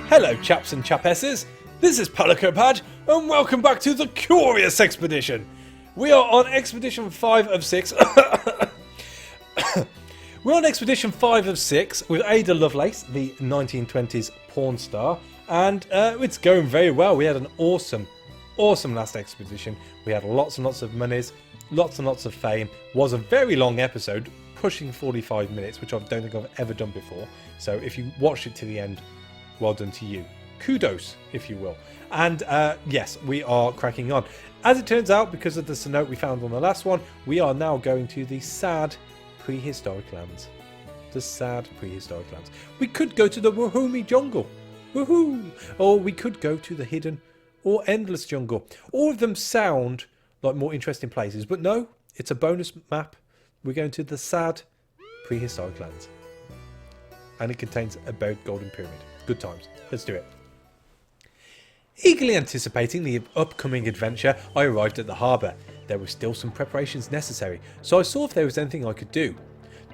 Hello chaps and chapesses, this is Palicopad and welcome back to the Curious Expedition. We are on Expedition 5 of 6. We're on Expedition 5 of 6 with Ada Lovelace, the 1920s porn star, and it's going very well. We had an awesome last expedition. We had lots and lots of monies, lots and lots of fame. Was a very long episode, pushing 45 minutes, which I don't think I've ever done before. So if you watched it to the end, well done to you. Kudos, if you will. And yes, we are cracking on. As it turns out, because of the note we found on the last one, we are now going to the sad prehistoric lands. The sad prehistoric lands. We could go to the Wahoomi jungle. Woohoo! Or we could go to the hidden or endless jungle. All of them sound like more interesting places, but no, it's a bonus map. We're going to the sad prehistoric lands. And it contains a buried golden pyramid. Good times. Let's do it. Eagerly anticipating the upcoming adventure, I arrived at the harbour. There were still some preparations necessary, so I saw if there was anything I could do.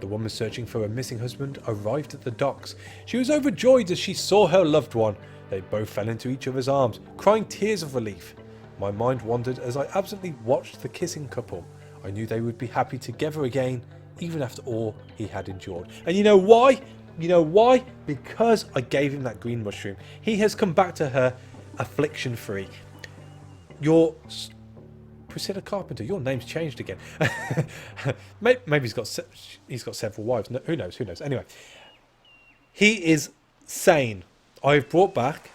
The woman searching for her missing husband arrived at the docks. She was overjoyed as she saw her loved one. They both fell into each other's arms, crying tears of relief. My mind wandered as I absently watched the kissing couple. I knew they would be happy together again, even after all he had endured. And you know why? You know why? Because I gave him that green mushroom. He has come back to her affliction free. Priscilla Carpenter, your name's changed again. Maybe he's got several wives. No, who knows? Anyway, he is sane. I've brought back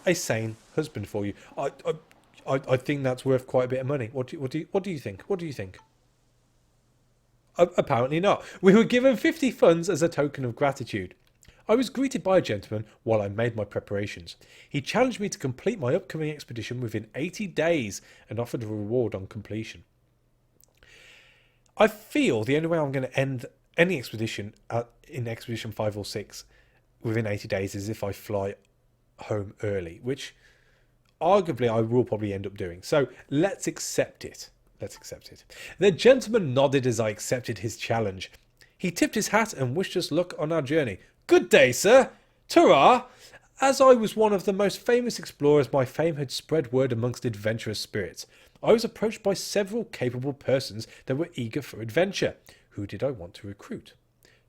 a sane husband for you. I think that's worth quite a bit of money. What do you think? What do you think? Apparently not. We were given 50 funds as a token of gratitude. I was greeted by a gentleman while I made my preparations. He challenged me to complete my upcoming expedition within 80 days and offered a reward on completion. I feel the only way I'm going to end any expedition in Expedition 5 or 6 within 80 days is if I fly home early, which arguably I will probably end up doing. So let's accept it. The gentleman nodded as I accepted his challenge. He tipped his hat and wished us luck on our journey. Good day, sir. Ta-ra! As I was one of the most famous explorers, my fame had spread word amongst adventurous spirits. I was approached by several capable persons that were eager for adventure. Who did I want to recruit?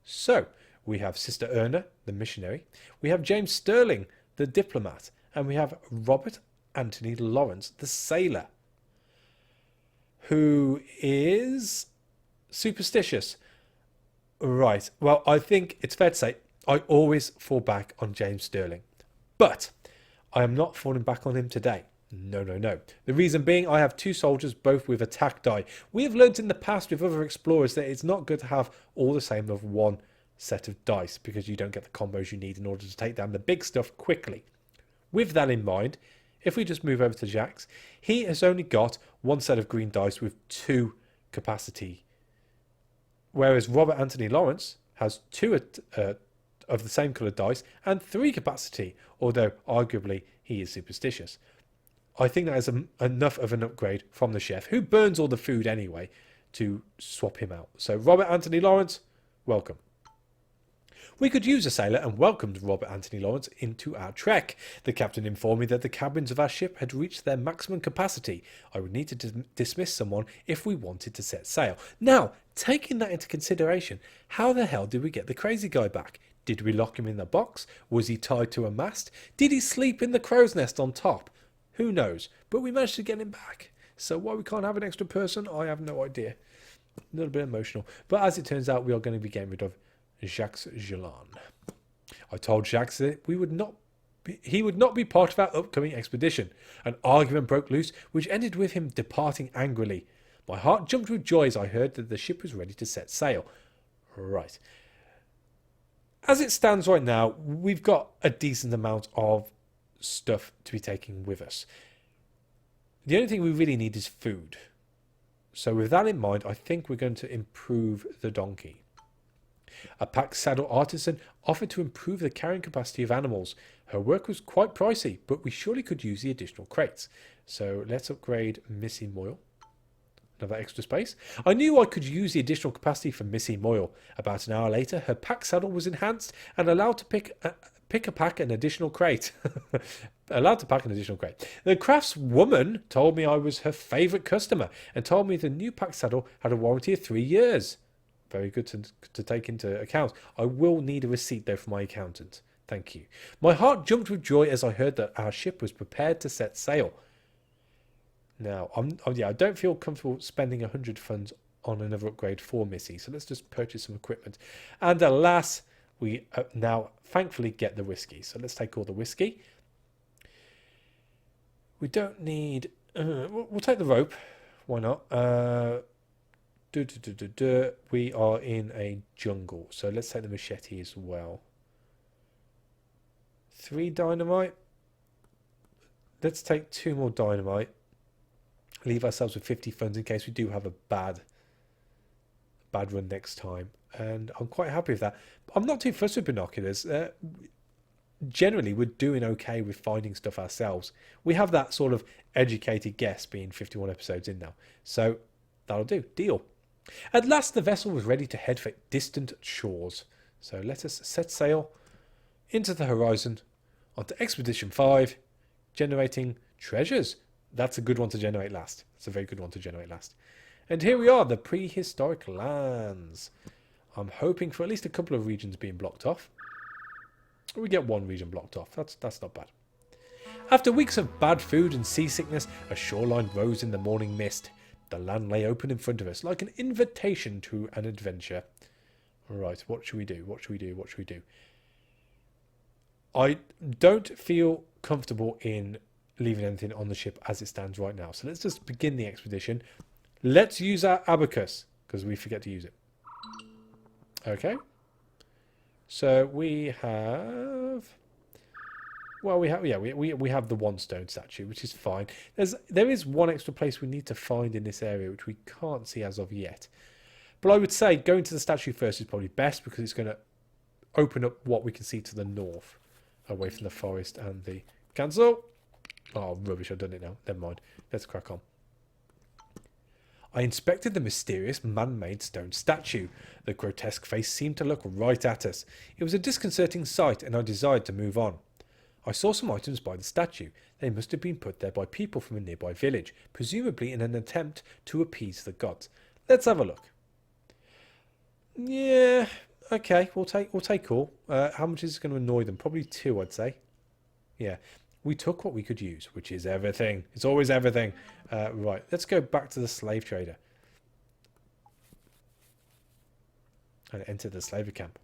So, we have Sister Erna, the missionary. We have James Sterling, the diplomat. And we have Robert Anthony Lawrence, the sailor, who is superstitious. Right. Well, I think it's fair to say I always fall back on James Sterling. But I am not falling back on him today. No. The reason being, I have two soldiers, both with attack die. We have learnt in the past with other explorers that it's not good to have all the same of one set of dice, because you don't get the combos you need in order to take down the big stuff quickly. With that in mind, if we just move over to Jacques, he has only got one set of green dice with 2 capacity, whereas Robert Anthony Lawrence has 2 of the same coloured dice and 3 capacity, although arguably he is superstitious. I think that is enough of an upgrade from the chef, who burns all the food anyway, to swap him out. So Robert Anthony Lawrence, welcome. We could use a sailor and welcomed Robert Anthony Lawrence into our trek. The captain informed me that the cabins of our ship had reached their maximum capacity. I would need to dismiss someone if we wanted to set sail. Now, taking that into consideration, how the hell did we get the crazy guy back? Did we lock him in the box? Was he tied to a mast? Did he sleep in the crow's nest on top? Who knows? But we managed to get him back. So why we can't have an extra person, I have no idea. A little bit emotional. But as it turns out, we are going to be getting rid of Jacques Gellan. I told Jacques that he would not be part of our upcoming expedition. An argument broke loose, which ended with him departing angrily. My heart jumped with joy as I heard that the ship was ready to set sail. Right. As it stands right now, we've got a decent amount of stuff to be taking with us. The only thing we really need is food. So with that in mind, I think we're going to improve the donkey. A pack saddle artisan offered to improve the carrying capacity of animals. Her work was quite pricey, but we surely could use the additional crates. So let's upgrade Missy Moyle. Another extra space. I knew I could use the additional capacity for Missy Moyle. About an hour later, her pack saddle was enhanced and allowed to pick Pick a pack an additional crate. Allowed to pack an additional crate. The craftswoman told me I was her favourite customer and told me the new pack saddle had a warranty of 3 years. Very good to take into account. I will need a receipt though from my accountant. Thank you. My heart jumped with joy as I heard that our ship was prepared to set sail. Now, I don't feel comfortable spending 100 funds on another upgrade for Missy, so let's just purchase some equipment. And alas, we now thankfully get the whiskey. So let's take all the whiskey. We don't need... we'll take the rope. Why not? We are in a jungle, so let's take the machete as well. 3 dynamite. Let's take 2 more dynamite. Leave ourselves with 50 funds in case we do have a bad run next time. And I'm quite happy with that. I'm not too fussed with binoculars. Generally, we're doing okay with finding stuff ourselves. We have that sort of educated guess being 51 episodes in now. So that'll do. Deal. At last, the vessel was ready to head for distant shores. So let us set sail into the horizon onto Expedition 5, generating treasures. That's a good one to generate last. That's a very good one to generate last. And here we are, the prehistoric lands. I'm hoping for at least a couple of regions being blocked off. We get 1 region blocked off. That's not bad. After weeks of bad food and seasickness, a shoreline rose in the morning mist. The land lay open in front of us, like an invitation to an adventure. Right, what should we do? What should we do? What should we do? I don't feel comfortable in leaving anything on the ship as it stands right now. So let's just begin the expedition. Let's use our abacus, because we forget to use it. Okay. So we have... Well, we have the 1 stone statue, which is fine. There is 1 extra place we need to find in this area, which we can't see as of yet. But I would say going to the statue first is probably best, because it's going to open up what we can see to the north, away from the forest and the... Cancel! Oh, rubbish, I've done it now. Never mind. Let's crack on. I inspected the mysterious man-made stone statue. The grotesque face seemed to look right at us. It was a disconcerting sight, and I desired to move on. I saw some items by the statue. They must have been put there by people from a nearby village, presumably in an attempt to appease the gods. Let's have a look. Yeah, okay, we'll take all. How much is it going to annoy them? Probably 2, I'd say. Yeah, we took what we could use, which is everything. It's always everything. Right, let's go back to the slave trader and enter the slaver camp.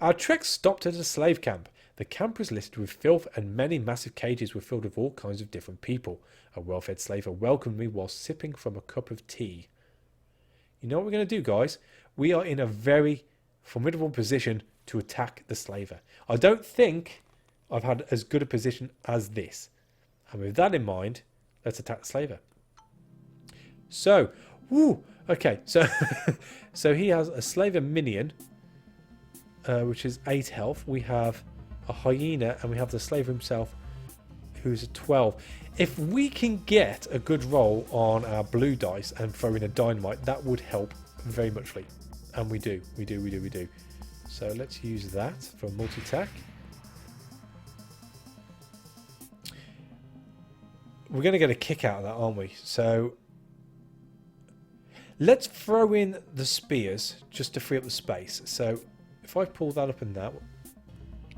Our trek stopped at a slave camp. The camp was littered with filth, and many massive cages were filled with all kinds of different people. A well-fed slaver welcomed me while sipping from a cup of tea. You know what we're going to do, guys? We are in a very formidable position to attack the slaver. I don't think I've had as good a position as this. And with that in mind, let's attack the slaver. So, okay, so so he has a slaver minion, which is 8 health. We have a hyena, and we have the slaver himself, who's a 12. If we can get a good roll on our blue dice and throw in a dynamite, that would help very muchly. And we do. So let's use that for a multi-attack. We're going to get a kick out of that, aren't we? So let's throw in the spears just to free up the space. So if I pull that up in that,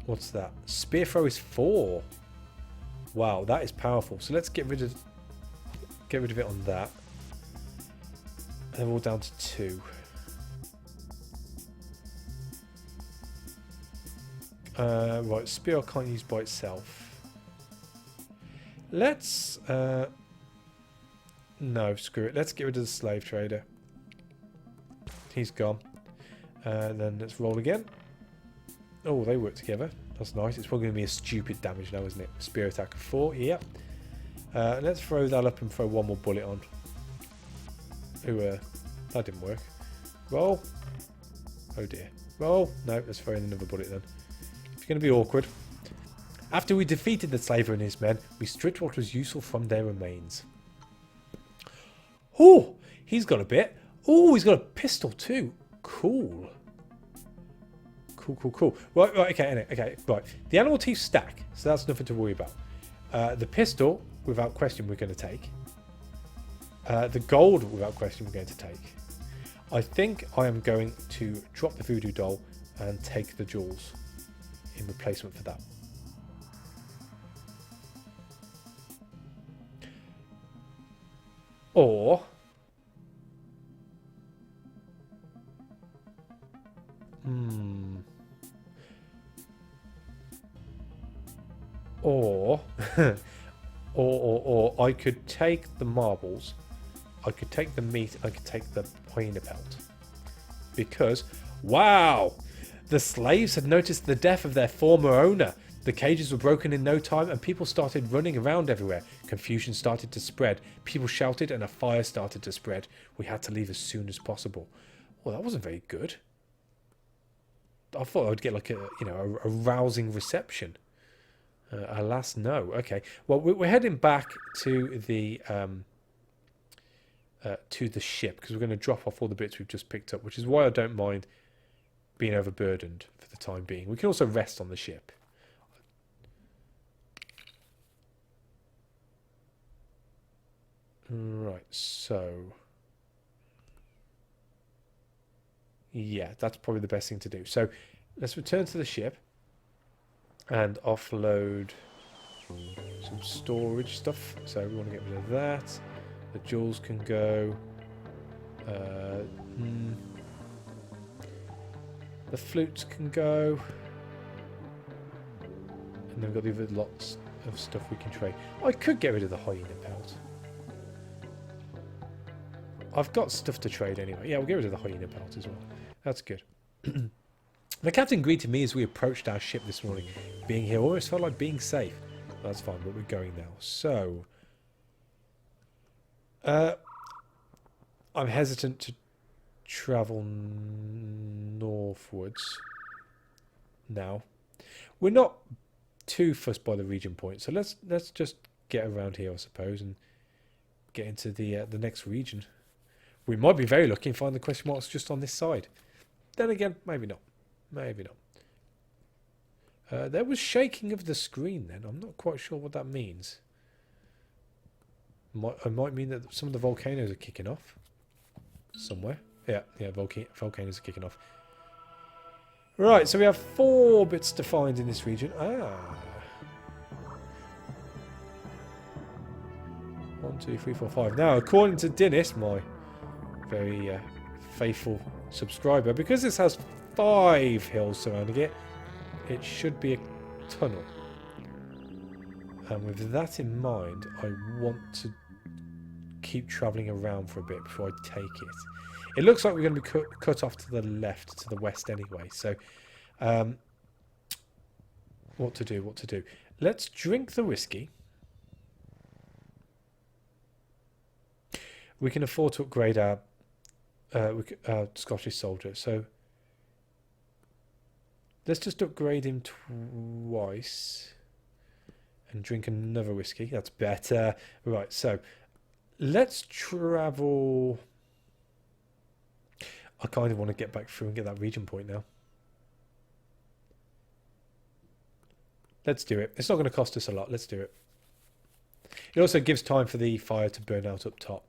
what's that? Spear throw is 4. Wow, that is powerful. So let's get rid of it on that. And we're all down to 2. Right, spear I can't use by itself. Let's no, screw it. Let's get rid of the slave trader. He's gone. Then let's roll again. Oh, they work together. That's nice. It's probably going to be a stupid damage now, isn't it? Spear attack of 4. Yep. Let's throw that up and throw 1 more bullet on. Ooh, that didn't work. Roll. Oh dear. Roll. No, let's throw in another bullet then. It's going to be awkward. After we defeated the slaver and his men, we stripped what was useful from their remains. Oh, he's got a bit. Oh, he's got a pistol too. Cool. Cool. Right, okay. Right. The animal teeth stack, so that's nothing to worry about. The pistol, without question, we're going to take. The gold, without question, we're going to take. I think I am going to drop the voodoo doll and take the jewels in replacement for that. Or... Or I could take the marbles, I could take the meat, I could take the hyena pelt. Because, wow! The slaves had noticed the death of their former owner. The cages were broken in no time and people started running around everywhere. Confusion started to spread. People shouted and a fire started to spread. We had to leave as soon as possible. Well, that wasn't very good. I thought I would get like a rousing reception. Alas, no. Okay. Well, we're heading back to the ship because we're going to drop off all the bits we've just picked up, which is why I don't mind being overburdened for the time being. We can also rest on the ship. Right. So, yeah, that's probably the best thing to do. So, let's return to the ship and offload some storage stuff. So we want to get rid of that. The jewels can go. The flutes can go. And then we've got the other lots of stuff we can trade. I could get rid of the hyena pelt. I've got stuff to trade anyway. Yeah, we'll get rid of the hyena pelt as well. That's good. The captain greeted me as we approached our ship this morning. Being here almost felt like being safe. That's fine, but we're going now. So, I'm hesitant to travel northwards now. We're not too fussed by the region point, so let's just get around here, I suppose, and get into the next region. We might be very lucky and find the question marks just on this side. Then again, maybe not. Maybe not. There was shaking of the screen then. I'm not quite sure what that means. It might mean that some of the volcanoes are kicking off. Somewhere. Yeah, volcanoes are kicking off. Right, so we have 4 bits to find in this region. 1, 2, 3, 4, 5. Now, according to Dennis, my very faithful subscriber, because this has 5 hills surrounding it, it should be a tunnel. And with that in mind, I want to keep travelling around for a bit before I take it. It looks like we're going to be cut off to the left, to the west anyway. So, what to do? Let's drink the whiskey. We can afford to upgrade our Scottish soldier. So, let's just upgrade him twice and drink another whiskey. That's better. Right, so let's travel. I kind of want to get back through and get that region point now. Let's do it. It's not going to cost us a lot. Let's do it. It also gives time for the fire to burn out up top.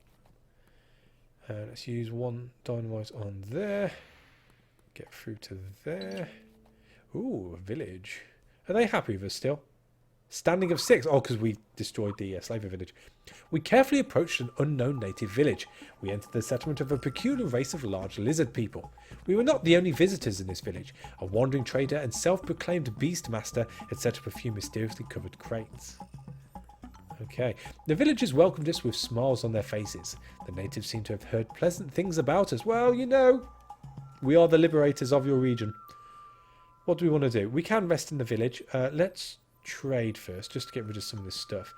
Let's use 1 dynamite on there. Get through to there. Ooh, a village. Are they happy with us still? Standing of 6. Oh, because we destroyed the slaver village. We carefully approached an unknown native village. We entered the settlement of a peculiar race of large lizard people. We were not the only visitors in this village. A wandering trader and self-proclaimed beast master had set up a few mysteriously covered crates. Okay. The villagers welcomed us with smiles on their faces. The natives seemed to have heard pleasant things about us. Well, you know, we are the liberators of your region. What do we want to do? We can rest in the village. Let's trade first, just to get rid of some of this stuff.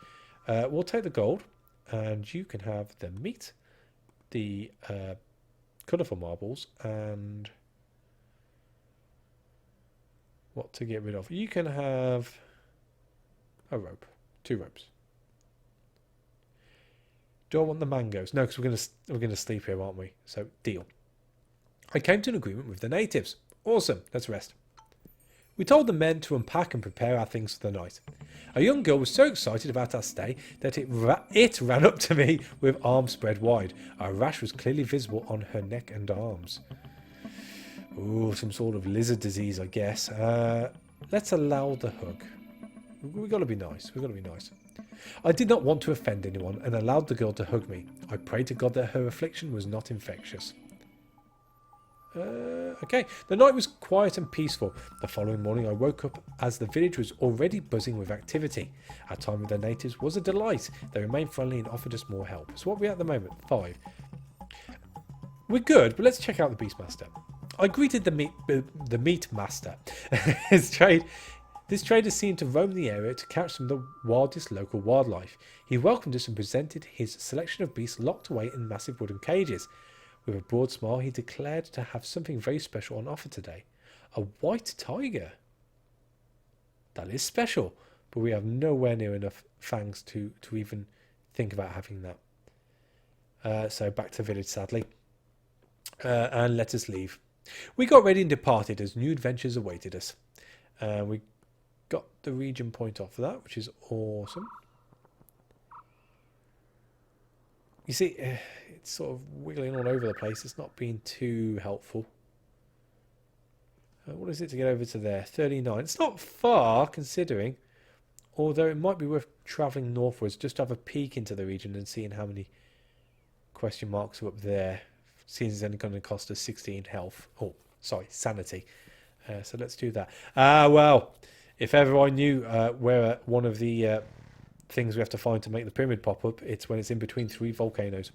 We'll take the gold, and you can have the meat, the colourful marbles, and what to get rid of. You can have a rope, 2 ropes. Do I want the mangoes? No, because we're gonna sleep here, aren't we? So deal. I came to an agreement with the natives. Awesome. Let's rest. We told the men to unpack and prepare our things for the night. A young girl was so excited about our stay that it ran up to me with arms spread wide. A rash was clearly visible on her neck and arms. Ooh, some sort of lizard disease, I guess. Let's allow the hug. We've got to be nice. We've got to be nice. I did not want to offend anyone and allowed the girl to hug me. I prayed to God that her affliction was not infectious. Okay, the night was quiet and peaceful. The following morning I woke up as the village was already buzzing with activity. Our time with the natives was a delight. They remained friendly and offered us more help. So what are we at the moment? 5. We're good, but let's check out the Beastmaster. I greeted the meat master. This trader seemed to roam the area to catch some of the wildest local wildlife. He welcomed us and presented his selection of beasts locked away in massive wooden cages. With a broad smile, he declared to have something very special on offer today. A white tiger. That is special, but we have nowhere near enough fangs to even think about having that. So back to the village, sadly. And let us leave. We got ready and departed as new adventures awaited us. We got the region point off of that, which is awesome. You see, it's sort of wiggling all over the place. It's not being too helpful. What is it to get over to there? 39. It's not far, considering. Although it might be worth travelling northwards just to have a peek into the region and seeing how many question marks are up there. Seeing it's only going to cost us 16 health. Oh, sorry, sanity. So let's do that. Well, if ever I knew where one of the things we have to find to make the pyramid pop up, it's when it's in between 3 volcanoes.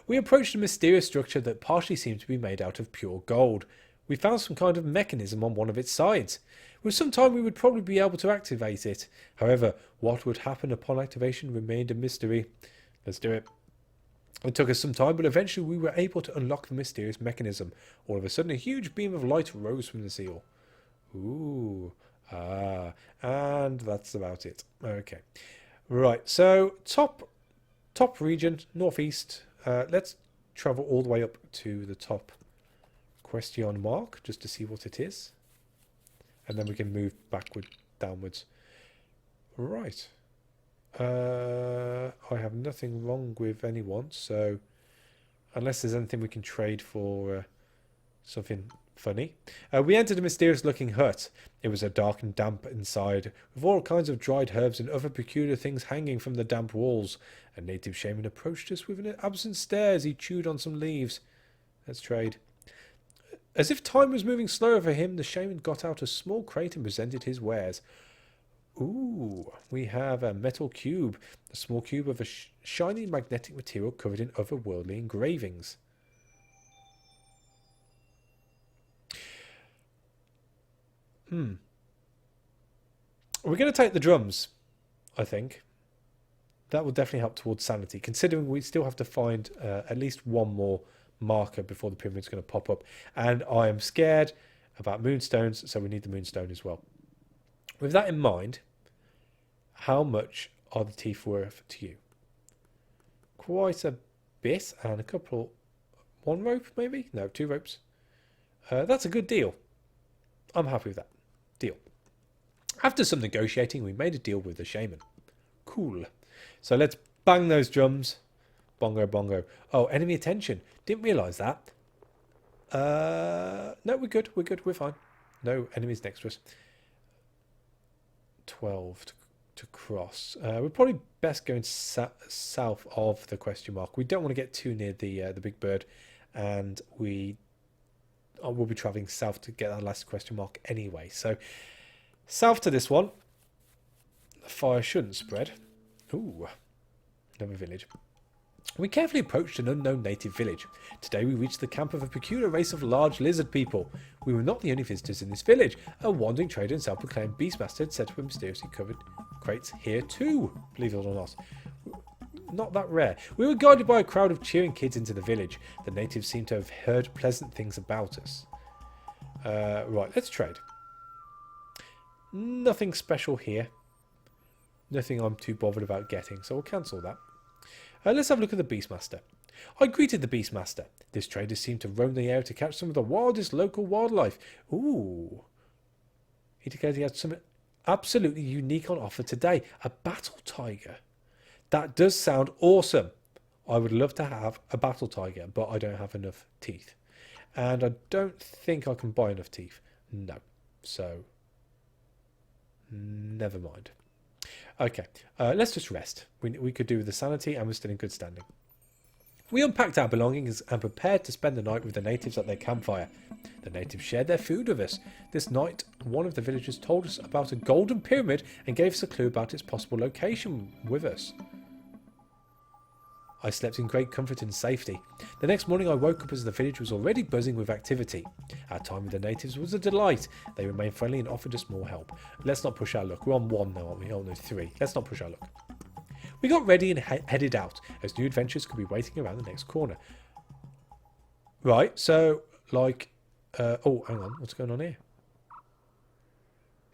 We approached a mysterious structure that partially seemed to be made out of pure gold. We found some kind of mechanism on one of its sides. With some time we would probably be able to activate it. However, what would happen upon activation remained a mystery. Let's do it. It took us some time, but eventually we were able to unlock the mysterious mechanism. All of a sudden a huge beam of light rose from the seal. Ooh. And that's about it. Okay, right, so top region, northeast. Let's travel all the way up to the top question mark just to see what it is, and then we can move backward, downwards. Right. I have nothing wrong with anyone, so unless there's anything we can trade for something funny. We entered a mysterious looking hut. It was a dark and damp inside, with all kinds of dried herbs and other peculiar things hanging from the damp walls. A native shaman approached us with an absent stare as he chewed on some leaves. Let's trade. As if time was moving slower for him, the shaman got out a small crate and presented his wares. Ooh, we have a metal cube, a small cube of a shiny magnetic material covered in otherworldly engravings. We're going to take the drums, I think. That will definitely help towards sanity, considering we still have to find at least one more marker before the pyramid's going to pop up. And I am scared about moonstones, so we need the moonstone as well. With that in mind, how much are the teeth worth to you? Quite a bit, and a couple... 1 rope, maybe? No, 2 ropes. That's a good deal. I'm happy with that. Deal. After some negotiating, we made a deal with the shaman. Cool. So let's bang those drums. Bongo, bongo. Oh, enemy attention. Didn't realise that. No, we're good. We're good. We're fine. No enemies next to us. 12 to cross. We're probably best going south of the question mark. We don't want to get too near the big bird, and we'll be travelling south to get our last question mark anyway. So south to this one. The fire shouldn't spread. Ooh, another village. We carefully approached an unknown native village. Today we reached the camp of a peculiar race of large lizard people. We were not the only visitors in this village. A wandering trader and self-proclaimed beastmaster had set up a mysteriously covered crates here too, believe it or not. Not that rare. We were guided by a crowd of cheering kids into the village. The natives seemed to have heard pleasant things about us. Right, let's trade. Nothing special here. Nothing I'm too bothered about getting, so we'll cancel that. Let's have a look at the Beastmaster. I greeted the Beastmaster. This trader seemed to roam the air to catch some of the wildest local wildlife. Ooh, He declared he had something absolutely unique on offer today. A battle tiger. That does sound awesome. I would love to have a battle tiger, but I don't have enough teeth. And I don't think I can buy enough teeth. No. So, never mind. Okay, let's just rest. We could do with the sanity, and we're still in good standing. We unpacked our belongings and prepared to spend the night with the natives at their campfire. The natives shared their food with us. This night, one of the villagers told us about a golden pyramid and gave us a clue about its possible location with us. I slept in great comfort and safety. The next morning I woke up as the village was already buzzing with activity. Our time with the natives was a delight. They remained friendly and offered us more help. Let's not push our luck. We're on 1 now, aren't we? Oh no, 3. Let's not push our luck. We got ready and headed out, as new adventures could be waiting around the next corner. Right, so, like... oh, hang on. What's going on here?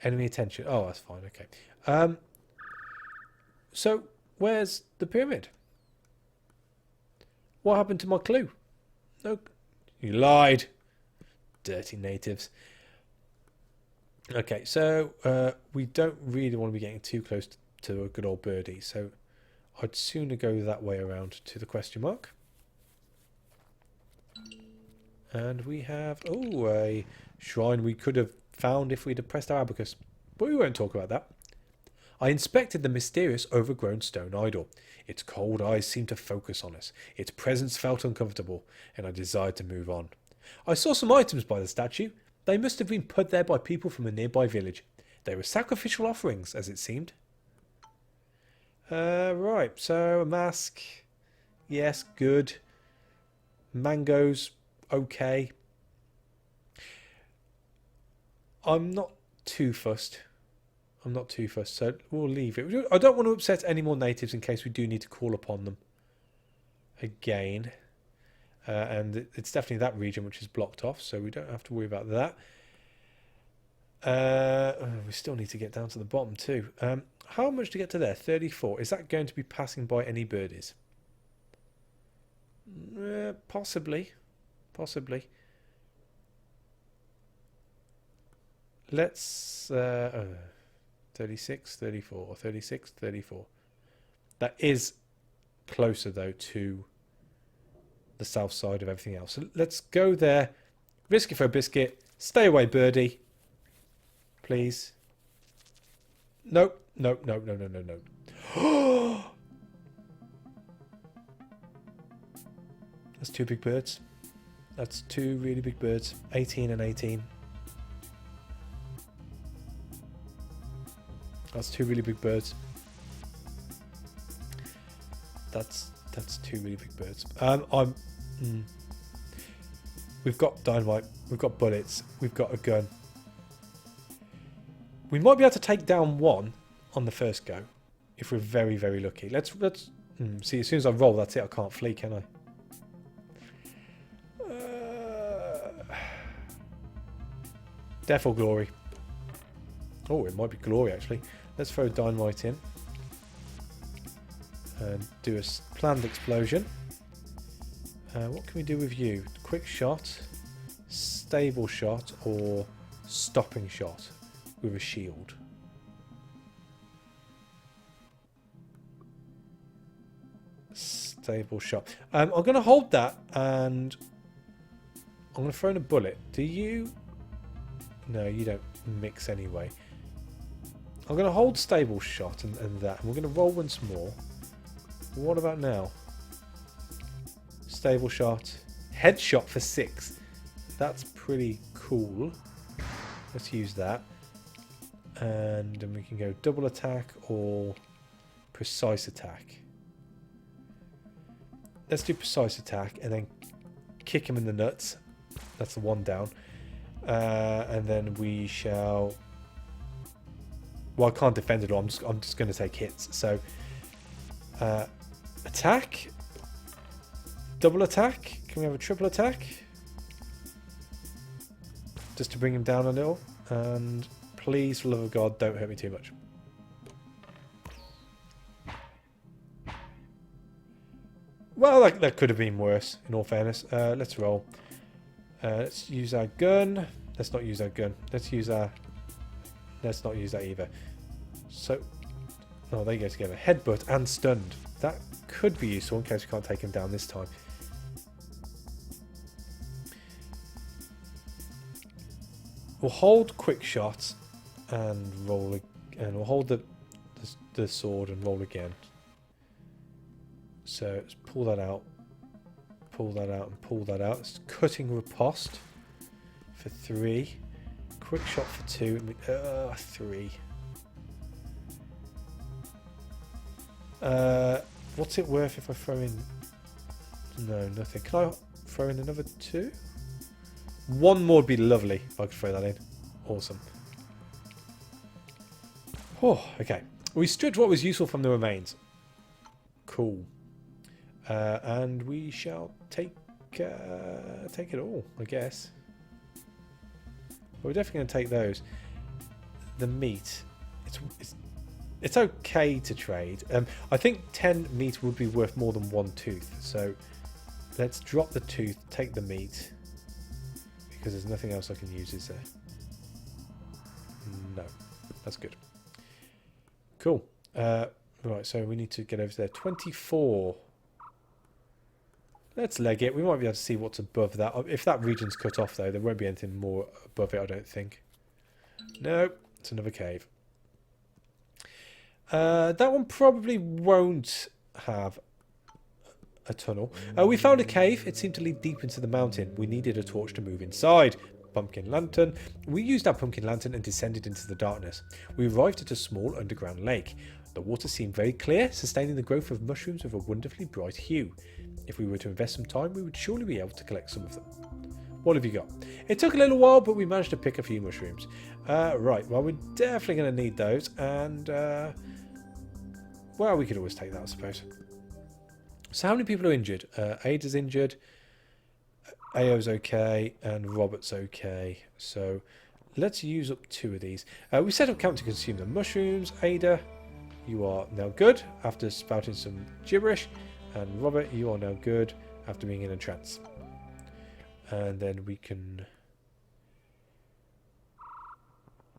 Enemy attention. Oh, that's fine. Okay. So, where's the pyramid? What happened to my clue? No, you lied. Dirty natives. Okay, so we don't really want to be getting too close to a good old birdie, so I'd sooner go that way around to the question mark. And we have, oh, a shrine we could have found if we'd have pressed our abacus, but we won't talk about that. I inspected the mysterious overgrown stone idol. Its cold eyes seemed to focus on us. Its presence felt uncomfortable, and I desired to move on. I saw some items by the statue. They must have been put there by people from a nearby village. They were sacrificial offerings, as it seemed. Right, so a mask. Yes, good. Mangoes, okay. I'm not too fussed. So we'll leave it. I don't want to upset any more natives in case we do need to call upon them again. And it's definitely that region which is blocked off, so we don't have to worry about that. We still need to get down to the bottom too. How much to get to there? 34. Is that going to be passing by any birdies? Possibly. Let's... 36, 34, 36, 34. That is closer, though, to the south side of everything else. So let's go there. Risk it for a biscuit. Stay away, birdie. Please. Nope. No. That's 2 big birds. That's 2 really big birds. 18 and 18. That's 2 really big birds. That's 2 really big birds. We've got dynamite. We've got bullets. We've got a gun. We might be able to take down 1 on the first go, if we're very, very lucky. Let's see. As soon as I roll, that's it. I can't flee, can I? Death or glory? Oh, it might be glory actually. Let's throw dynamite in and do a planned explosion. What can we do with you? Quick shot, stable shot, or stopping shot with a shield? Stable shot. I'm going to hold that and I'm going to throw in a bullet. Do you? No, you don't mix anyway. I'm going to hold stable shot and that. And we're going to roll once more. What about now? Stable shot. Headshot for 6. That's pretty cool. Let's use that. And then we can go double attack or precise attack. Let's do precise attack and then kick him in the nuts. That's the 1 down. And then we shall... Well, I can't defend it all. I'm just going to take hits. So, attack. Double attack. Can we have a triple attack? Just to bring him down a little. And please, for the love of God, don't hurt me too much. Well, that could have been worse, in all fairness. Let's roll. Let's use our gun. Let's not use our gun. Let's use our Let's not use that either. So, oh, they go together. Headbutt and stunned. That could be useful in case we can't take him down this time. We'll hold quick shot and roll, and we'll hold the sword and roll again. So let's pull that out, and pull that out. It's cutting riposte for 3, quick shot for 2, 3. What's it worth if I throw in? No, nothing. Can I throw in another 2? 1 more would be lovely if I could throw that in. Awesome. Oh, okay. We stripped what was useful from the remains. Cool. And we shall take it all, I guess. We're definitely going to take those. The meat. It's okay to trade. I think 10 meat would be worth more than 1 tooth. So let's drop the tooth, take the meat. Because there's nothing else I can use, is there? No. That's good. Cool. Right, so we need to get over there. 24. Let's leg it. We might be able to see what's above that. If that region's cut off, though, there won't be anything more above it, I don't think. No, it's another cave. That one probably won't have a tunnel. We found a cave. It seemed to lead deep into the mountain. We needed a torch to move inside. Pumpkin lantern. We used our pumpkin lantern and descended into the darkness. We arrived at a small underground lake. The water seemed very clear, sustaining the growth of mushrooms of a wonderfully bright hue. If we were to invest some time, we would surely be able to collect some of them. What have you got? It took a little while, but we managed to pick a few mushrooms. Right, well, we're definitely going to need those, and well, we could always take that, I suppose. So how many people are injured? Ada's injured, Ao's okay, and Robert's okay. So let's use up 2 of these. We set up camp to consume the mushrooms. Ada, you are now good after spouting some gibberish. And Robert, you are now good after being in a trance. And then we can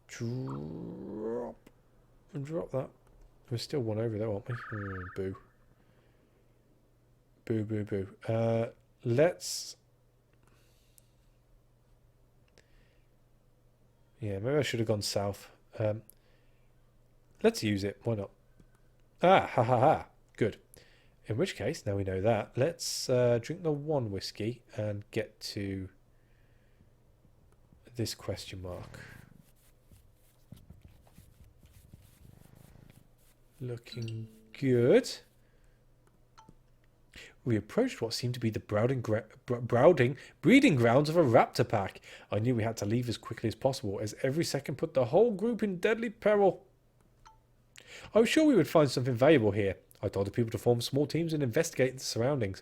drop that. We're still 1 over there, aren't we? Oh, boo. Boo, boo, boo. Let's... Yeah, maybe I should have gone south. Let's use it. Why not? Ah, ha, ha, ha. Good. In which case, now we know that, let's drink the 1 whiskey and get to this question mark. Looking good. We approached what seemed to be the breeding grounds of a raptor pack. I knew we had to leave as quickly as possible, as every second put the whole group in deadly peril. I was sure we would find something valuable here. I told the people to form small teams and investigate the surroundings.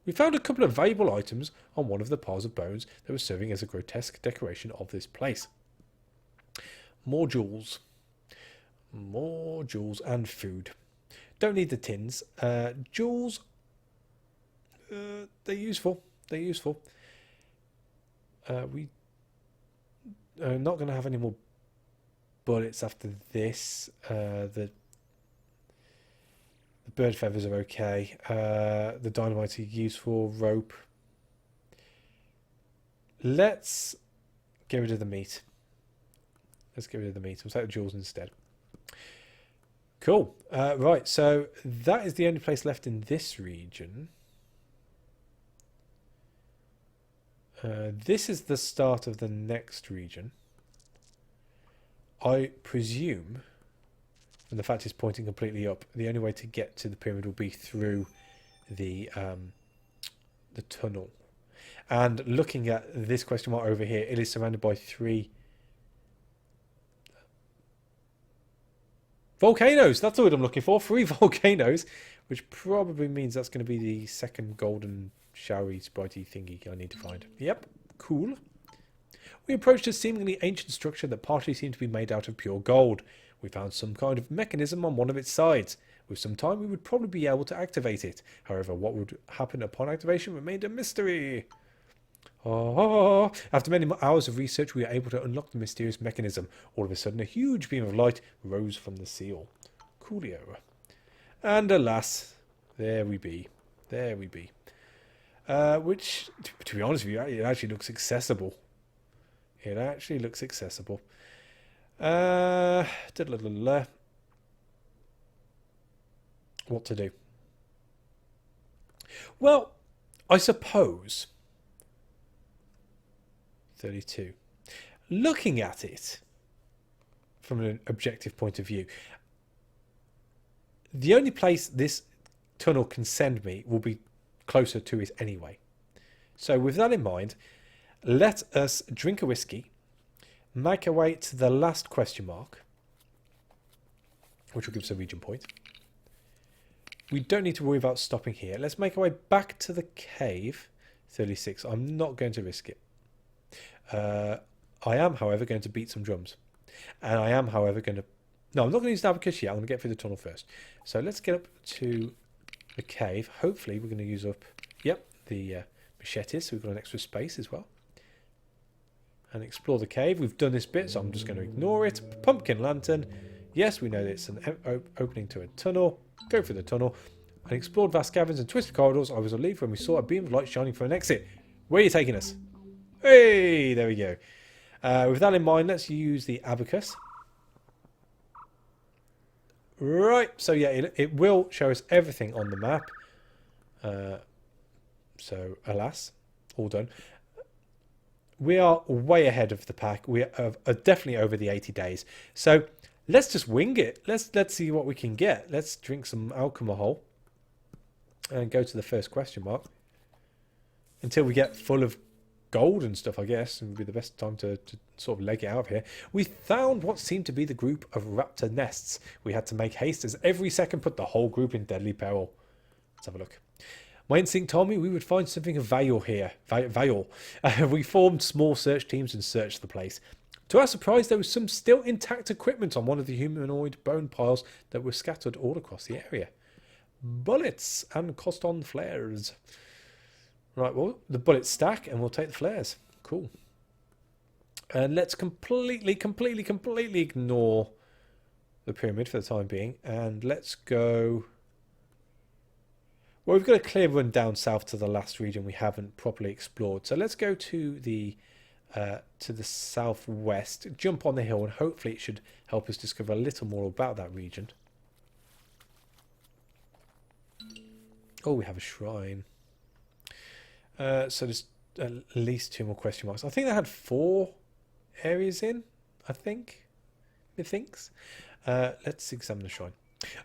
We found a couple of valuable items on one of the piles of bones that was serving as a grotesque decoration of this place. More jewels. More jewels and food. Don't need the tins. Jewels, they're useful. They're useful. We are not going to have any more bullets after this. The bird feathers are okay. The dynamite are useful. Rope. Let's get rid of the meat. Let's get rid of the meat. We'll take the jewels instead. Cool. Right, so that is the only place left in this region. This is the start of the next region. I presume, and the fact it's pointing completely up, the only way to get to the pyramid will be through the tunnel. And looking at this question mark over here, it is surrounded by 3 volcanoes. That's the word I'm looking for. 3 volcanoes, which probably means that's going to be the second golden showery spritey thingy I need to find. Yep, cool. We approached a seemingly ancient structure that partly seemed to be made out of pure gold. We found some kind of mechanism on one of its sides. With some time, we would probably be able to activate it. However, what would happen upon activation remained a mystery. Oh, after many hours of research, we were able to unlock the mysterious mechanism. All of a sudden, a huge beam of light rose from the seal. Coolio. And alas, there we be. There we be. Which, to be honest with you, it actually looks accessible. It actually looks accessible. What to do? Well, I suppose 32. Looking at it from an objective point of view, the only place this tunnel can send me will be closer to it anyway. So with that in mind, let us drink a whiskey, make our way to the last question mark, which will give us a region point. We don't need to worry about stopping here. Let's make our way back to the cave. 36. I'm not going to risk it. I am, however, going to beat some drums. And I am, however, going to... No, I'm not going to use the abacus yet. I'm going to get through the tunnel first. So let's get up to the cave. Hopefully, we're going to use up, the machetes. So we've got an extra space as well. And explore the cave. We've done this bit, so I'm just going to ignore it. Pumpkin lantern. Yes, we know that it's an opening to a tunnel. Go through the tunnel. And explored vast caverns and twisted corridors. I was relieved when we saw a beam of light shining from an exit. Where are you taking us? Hey, there we go. With that in mind, let's use the abacus. Right, so yeah, it will show us everything on the map. So, alas, all done. We are way ahead of the pack. We are definitely over the 80 days. So, let's just wing it. Let's see what we can get. Let's drink some alcohol and go to the first question mark. Until we get full of gold and stuff, I guess, and would be the best time to sort of leg it out of here. We found what seemed to be the group of raptor nests. We had to make haste as every second put the whole group in deadly peril. Let's have a look. My instinct told me we would find something of value here. We formed small search teams and searched the place. To our surprise, there was some still intact equipment on one of the humanoid bone piles that were scattered all across the area. Bullets and Coston flares. Right, well, the bullets stack and we'll take the flares. Cool. And let's completely ignore the pyramid for the time being. And let's go... Well, we've got a clear run down south to the last region we haven't properly explored. So let's go to the southwest, jump on the hill, and hopefully it should help us discover a little more about that region. Oh, we have a shrine. So there's at least 2 more question marks. I think they had 4 areas in, I think. Methinks. Let's examine the shrine.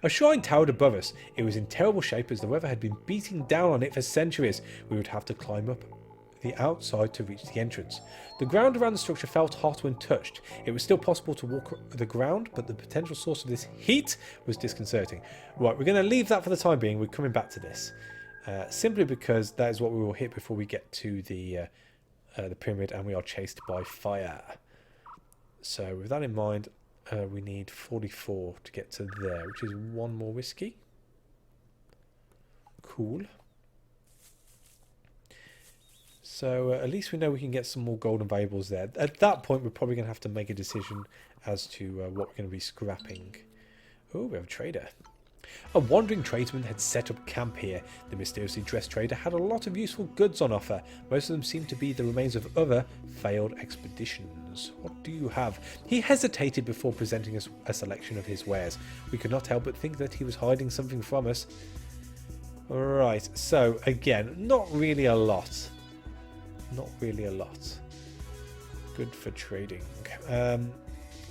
A shrine towered above us. It was in terrible shape as the weather had been beating down on it for centuries. We would have to climb up the outside to reach the entrance. The ground around the structure felt hot when touched. It was still possible to walk the ground, but the potential source of this heat was disconcerting. Right, we're going to leave that for the time being. We're coming back to this. Simply because that is what we will hit before we get to the pyramid and we are chased by fire. So with that in mind, we need 44 to get to there, which is 1 more whiskey. Cool. So at least we know we can get some more golden valuables there. At that point, we're probably going to have to make a decision as to what we're going to be scrapping. Oh, we have a trader. A wandering tradesman had set up camp here. The mysteriously dressed trader had a lot of useful goods on offer. Most of them seemed to be the remains of other failed expeditions. What do you have? He hesitated before presenting us a selection of his wares. We could not help but think that he was hiding something from us. Right, so again, not really a lot. Not really a lot. Good for trading.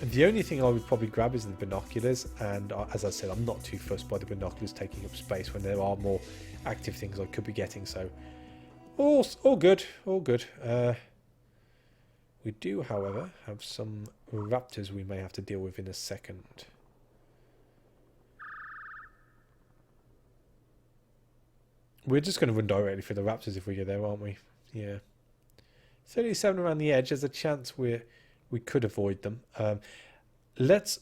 The only thing I would probably grab is the binoculars, and as I said, I'm not too fussed by the binoculars taking up space when there are more active things I could be getting, so all good, all good. We do, however, have some raptors we may have to deal with in a second. We're just going to run directly for the raptors if we get there, aren't we? Yeah. 37 around the edge, there's a chance we could avoid them. Let's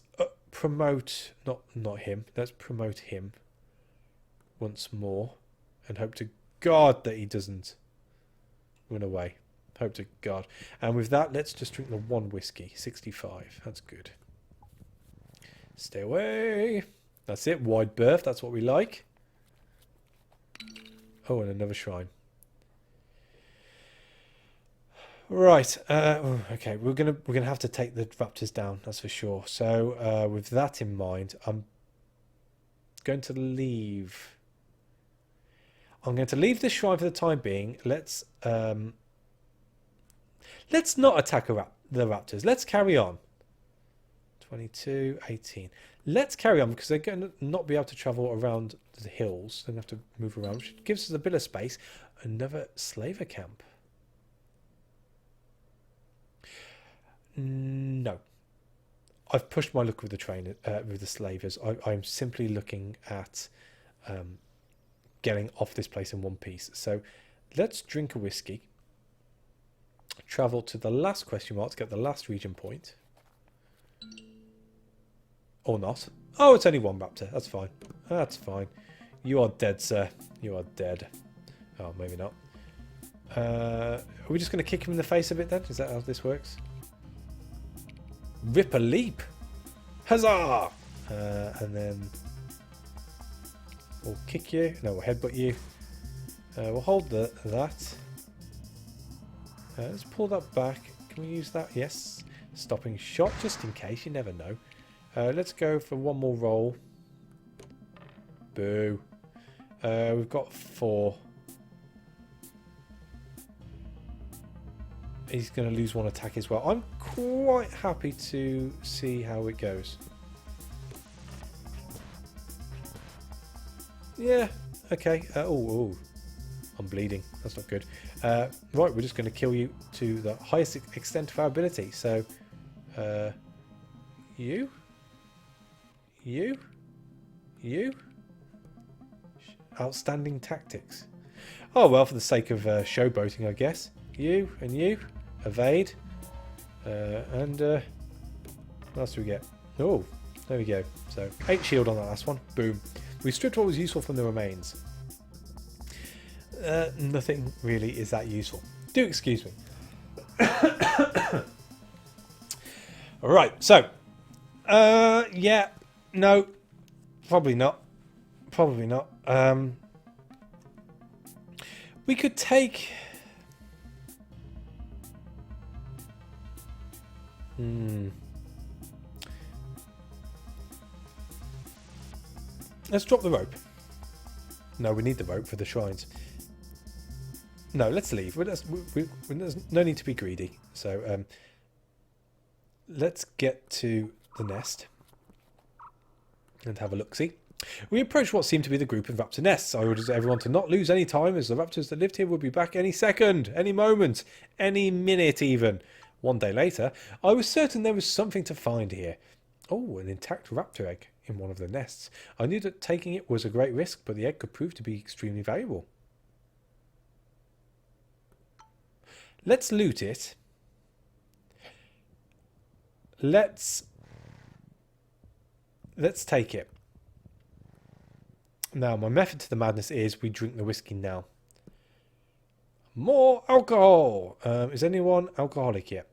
promote, not him, let's promote him once more and hope to God that he doesn't run away. Hope to God. And with that, let's just drink the one whiskey. 65. That's good. Stay away. That's it. Wide berth. That's what we like. Oh, and another shrine. Right. Okay. We're gonna have to take the raptors down. That's for sure. So with that in mind, I'm going to leave. I'm going to leave this shrine for the time being. Let's not attack the raptors. Let's carry on. 22, 18. Let's carry on because they're going to not be able to travel around the hills. They're going to have to move around, which gives us a bit of space. Another slaver camp. No. I've pushed my luck with the train with the slavers. I'm simply looking at getting off this place in one piece. So let's drink a whiskey. Travel to the last question mark to get the last region point. Or not. Oh, it's only one raptor. That's fine. That's fine. You are dead, sir. You are dead. Oh, maybe not. Are we just going to kick him in the face a bit then? Is that how this works? Rip a leap. Huzzah! And then we'll kick you. No, we'll headbutt you. We'll hold that. Let's pull that back. Can we use that? Yes. Stopping shot, just in case. You never know. Let's go for one more roll. Boo. We've got 4. He's going to lose one attack as well. I'm quite happy to see how it goes. Yeah, okay. Oh, I'm bleeding. That's not good. Right, we're just going to kill you to the highest extent of our ability. So, you. Outstanding tactics. Oh, well, for the sake of showboating, I guess. You and you. Evade. And what else do we get? Oh, there we go. So 8 shield on that last one. Boom. We stripped what was useful from the remains. Nothing really is that useful. Do excuse me. Alright, so yeah, no, probably not. Probably not. We could take let's drop the rope. No, we need the rope for the shrines. No, let's leave. There's no need to be greedy. So let's get to the nest and have a look-see. We approached what seemed to be the group of raptor nests. I ordered everyone to not lose any time, as the raptors that lived here would be back any second, any moment, any minute even. One day later, I was certain there was something to find here. Oh, an intact raptor egg in one of the nests. I knew that taking it was a great risk, but the egg could prove to be extremely valuable. Let's loot it. Let's take it. Now, my method to the madness is we drink the whiskey now. More alcohol! Is anyone alcoholic yet?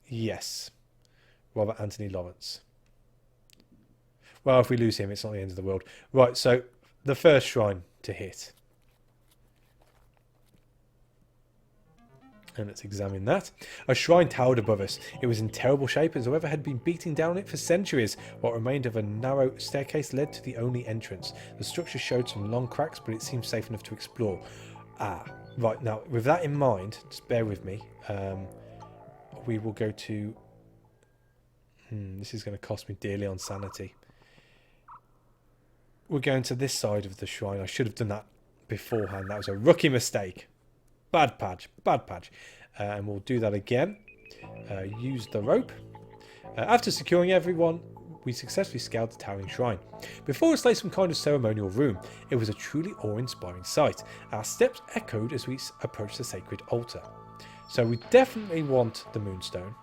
Yes. Robert Anthony Lawrence. Well, if we lose him, it's not the end of the world. Right, so the first shrine to hit. And let's examine that. A shrine towered above us. It was in terrible shape, as whoever had been beating down it for centuries. What remained of a narrow staircase led to the only entrance. The structure showed some long cracks, but it seemed safe enough to explore. Right, now, with that in mind, just bear with me. We will go to... this is going to cost me dearly on sanity. We're going to this side of the shrine. I should have done that beforehand. That was a rookie mistake. Bad patch. And we'll do that again. Use the rope. After securing everyone, we successfully scaled the towering shrine. Before us lay some kind of ceremonial room. It was a truly awe-inspiring sight. Our steps echoed as we approached the sacred altar. So we definitely want the moonstone.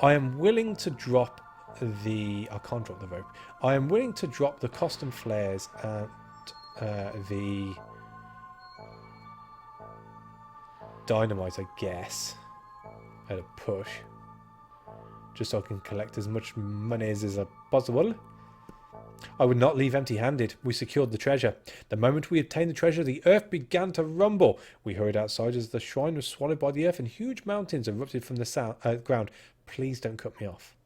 I am willing to drop the... I can't drop the rope. I am willing to drop the custom flares and the... dynamite, I guess. At a push. Just so I can collect as much money as possible. I would not leave empty-handed. We secured the treasure. The moment we obtained the treasure, the earth began to rumble. We hurried outside as the shrine was swallowed by the earth and huge mountains erupted from the ground. Please don't cut me off.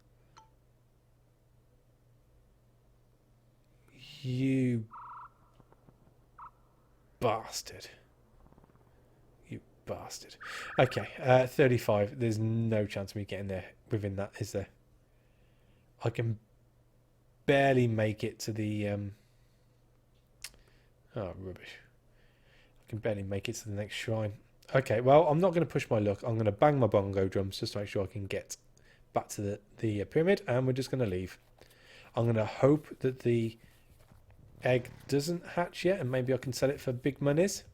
You bastard. You bastard. Okay, 35. There's no chance of me getting there within that, is there? I can barely make it to the... Oh, rubbish. I can barely make it to the next shrine. Okay, well, I'm not going to push my luck. I'm going to bang my bongo drums just to make sure I can get back to the pyramid, and we're just going to leave. I'm going to hope that the egg doesn't hatch yet, and maybe I can sell it for big monies.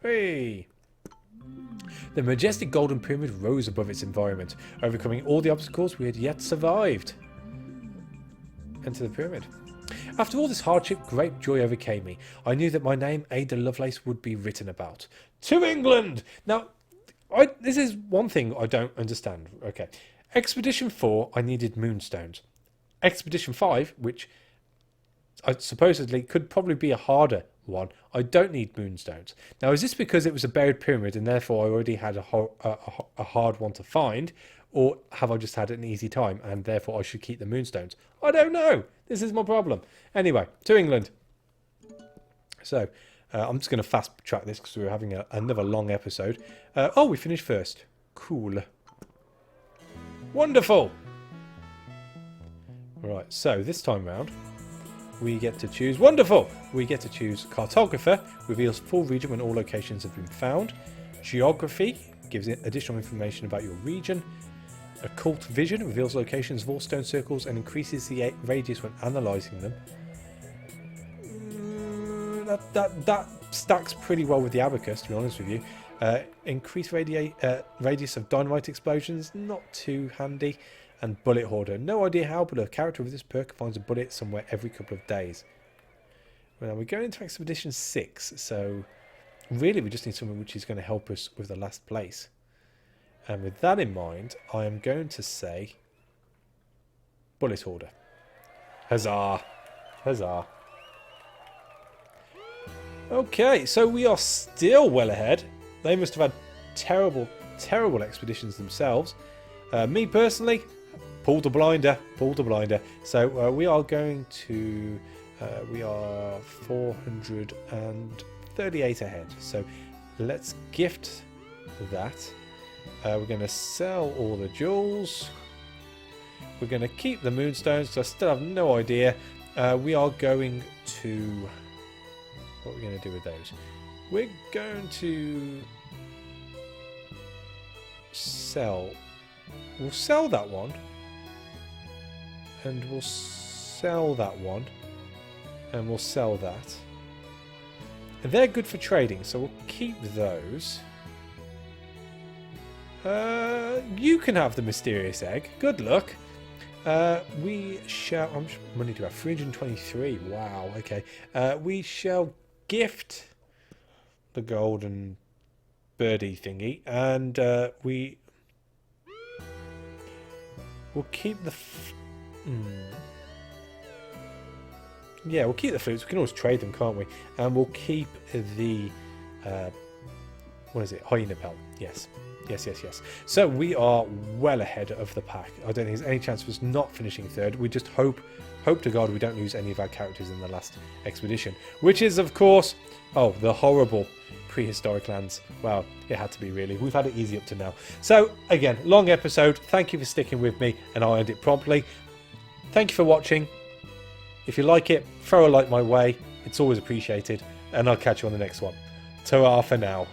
Hey! The majestic golden pyramid rose above its environment, overcoming all the obstacles we had yet survived. Enter the pyramid. After all this hardship, great joy overcame me. I knew that my name, Ada Lovelace, would be written about. To England! Now, this is one thing I don't understand. Okay. Expedition 4, I needed moonstones. Expedition 5, which I supposedly could probably be a harder one, I don't need moonstones. Now, is this because it was a buried pyramid and therefore I already had a hard one to find? Or have I just had an easy time and therefore I should keep the moonstones? I don't know. This is my problem. Anyway, to England. So, I'm just going to fast track this because we're having another long episode. Oh, we finished first. Cool. Wonderful. Right, so this time round, we get to choose... Wonderful! We get to choose Cartographer, reveals full region when all locations have been found. Geography, gives additional information about your region. Occult Vision, reveals locations of all stone circles and increases the radius when analysing them. That stacks pretty well with the abacus, to be honest with you. Increased radius of dynamite explosions, not too handy. And Bullet Hoarder. No idea how, but a character with this perk finds a bullet somewhere every couple of days. Well, we're going into Expedition 6, so really we just need something which is going to help us with the last place. And with that in mind, I am going to say Bullet Hoarder. Huzzah! Huzzah! Okay, so we are still well ahead. They must have had terrible, terrible expeditions themselves. Me personally, pulled the blinder, pulled the blinder. So we are going to, we are 438 ahead. So let's gift that. We're going to sell all the jewels. We're going to keep the moonstones, so I still have no idea. We are going to, what are we going to do with those? We're going to sell. We'll sell that one. And we'll sell that one. And we'll sell that. And they're good for trading, so we'll keep those. You can have the mysterious egg. Good luck. We shall... How much money do I have? 323. Wow, okay. We shall gift the golden birdie thingy. And we'll keep the... Yeah, we'll keep the flutes. We can always trade them, can't we? And we'll keep the... what is it? Hyena pelt. Yes. Yes, yes, yes. So we are well ahead of the pack. I don't think there's any chance of us not finishing third. We just hope to God we don't lose any of our characters in the last expedition. Which is, of course, oh, the horrible prehistoric lands. Well, it had to be, really. We've had it easy up to now. So, again, long episode. Thank you for sticking with me, and I'll end it promptly. Thank you for watching. If you like it, throw a like my way. It's always appreciated. And I'll catch you on the next one. Ta-ra for now.